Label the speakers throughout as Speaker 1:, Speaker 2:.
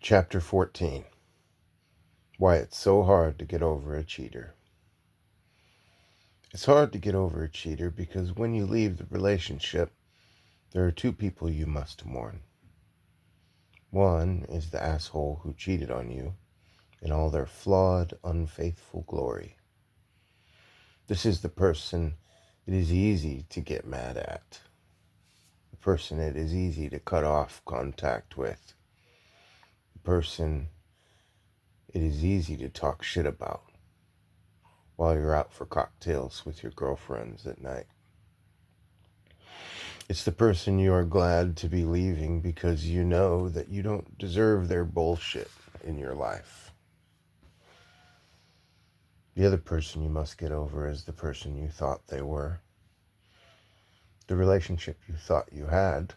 Speaker 1: Chapter 14. Why it's so hard to get over a cheater. It's hard to get over a cheater because when you leave the relationship, there are two people you must mourn. One is the asshole who cheated on you in all their flawed, unfaithful glory. This is the person it is easy to get mad at. The person it is easy to cut off contact with. The person it is easy to talk shit about while you're out for cocktails with your girlfriends at night. It's the person you are glad to be leaving because you know that you don't deserve their bullshit in your life. The other person you must get over is the person you thought they were. The relationship you thought you had.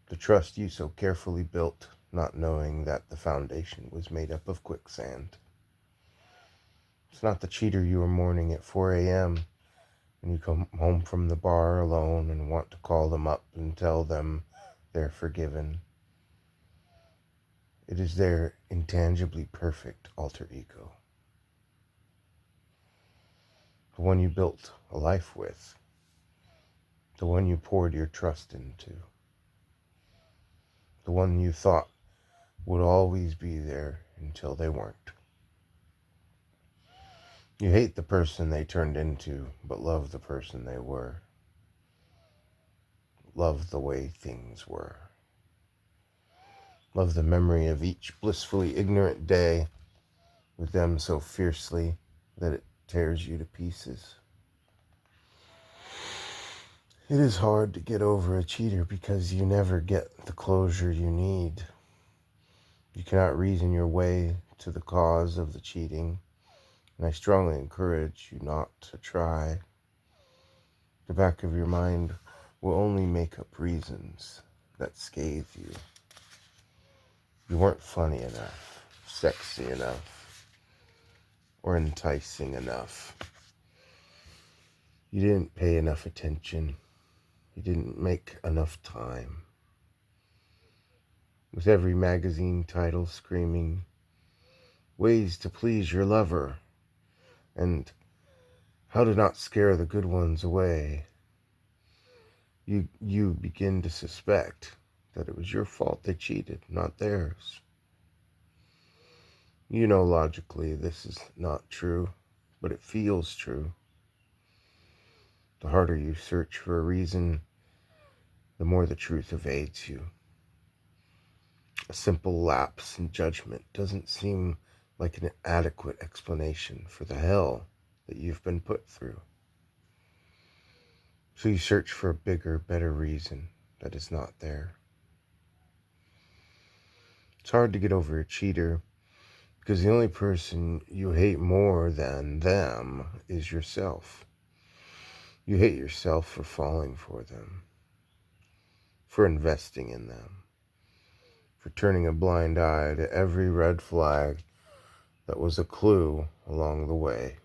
Speaker 1: The trust you so carefully built, not knowing that the foundation was made up of quicksand. It's not the cheater you were mourning at 4 a.m. when you come home from the bar alone and want to call them up and tell them they're forgiven. It is their intangibly perfect alter ego. The one you built a life with. The one you poured your trust into. The one you thought would always be there until they weren't. You hate the person they turned into, but love the person they were. Love the way things were. Love the memory of each blissfully ignorant day with them so fiercely that it tears you to pieces. It is hard to get over a cheater because you never get the closure you need. You cannot reason your way to the cause of the cheating, and I strongly encourage you not to try. The back of your mind will only make up reasons that scathe you. You weren't funny enough, sexy enough, or enticing enough. You didn't pay enough attention. You didn't make enough time. With every magazine title screaming, ways to please your lover, and how to not scare the good ones away, you begin to suspect that it was your fault they cheated, not theirs. You know logically this is not true, but it feels true. The harder you search for a reason, the more the truth evades you. A simple lapse in judgment doesn't seem like an adequate explanation for the hell that you've been put through. So you search for a bigger, better reason that is not there. It's hard to get over a cheater because the only person you hate more than them is yourself. You hate yourself for falling for them, for investing in them, for turning a blind eye to every red flag that was a clue along the way.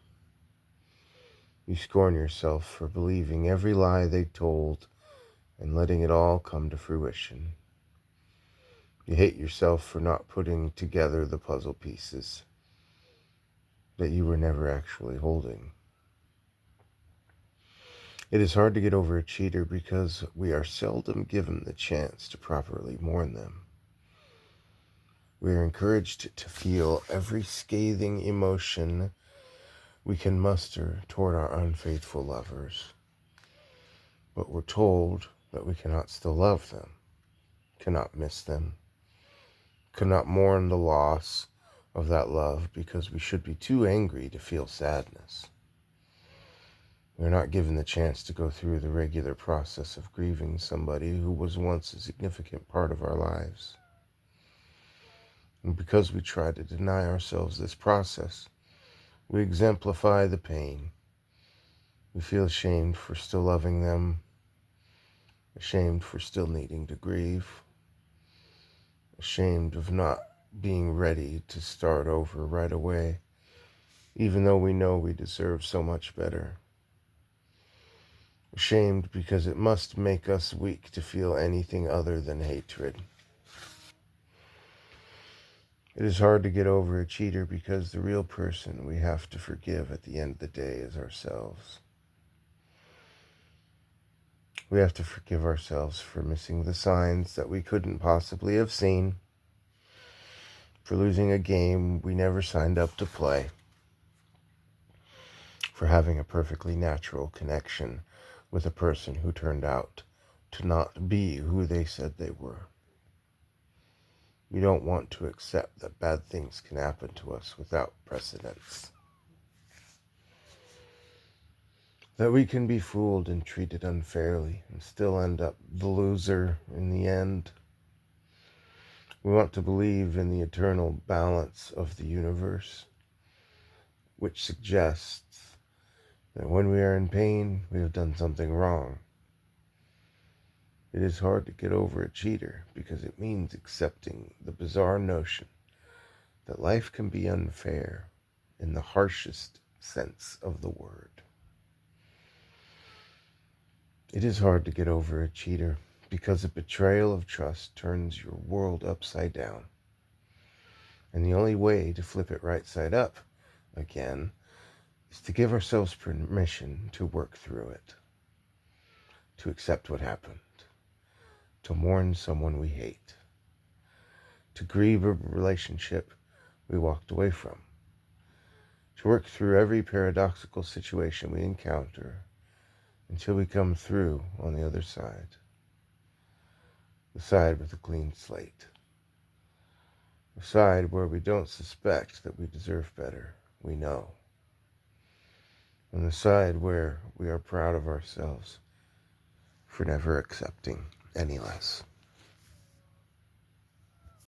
Speaker 1: You scorn yourself for believing every lie they told and letting it all come to fruition. You hate yourself for not putting together the puzzle pieces that you were never actually holding. It is hard to get over a cheater because we are seldom given the chance to properly mourn them. We are encouraged to feel every scathing emotion we can muster toward our unfaithful lovers. But we're told that we cannot still love them, cannot miss them, cannot mourn the loss of that love because we should be too angry to feel sadness. We are not given the chance to go through the regular process of grieving somebody who was once a significant part of our lives. And because we try to deny ourselves this process, we exemplify the pain. We feel ashamed for still loving them, ashamed for still needing to grieve, ashamed of not being ready to start over right away, even though we know we deserve so much better. Ashamed because it must make us weak to feel anything other than hatred. It is hard to get over a cheater because the real person we have to forgive at the end of the day is ourselves. We have to forgive ourselves for missing the signs that we couldn't possibly have seen, for losing a game we never signed up to play, for having a perfectly natural connection with a person who turned out to not be who they said they were. We don't want to accept that bad things can happen to us without precedence. That we can be fooled and treated unfairly and still end up the loser in the end. We want to believe in the eternal balance of the universe, which suggests that when we are in pain, we have done something wrong. It is hard to get over a cheater because it means accepting the bizarre notion that life can be unfair in the harshest sense of the word. It is hard to get over a cheater because a betrayal of trust turns your world upside down. And the only way to flip it right side up again is to give ourselves permission to work through it, to accept what happened, to mourn someone we hate, to grieve a relationship we walked away from, to work through every paradoxical situation we encounter until we come through on the other side, the side with a clean slate, the side where we don't suspect that we deserve better, we know, and the side where we are proud of ourselves for never accepting any less.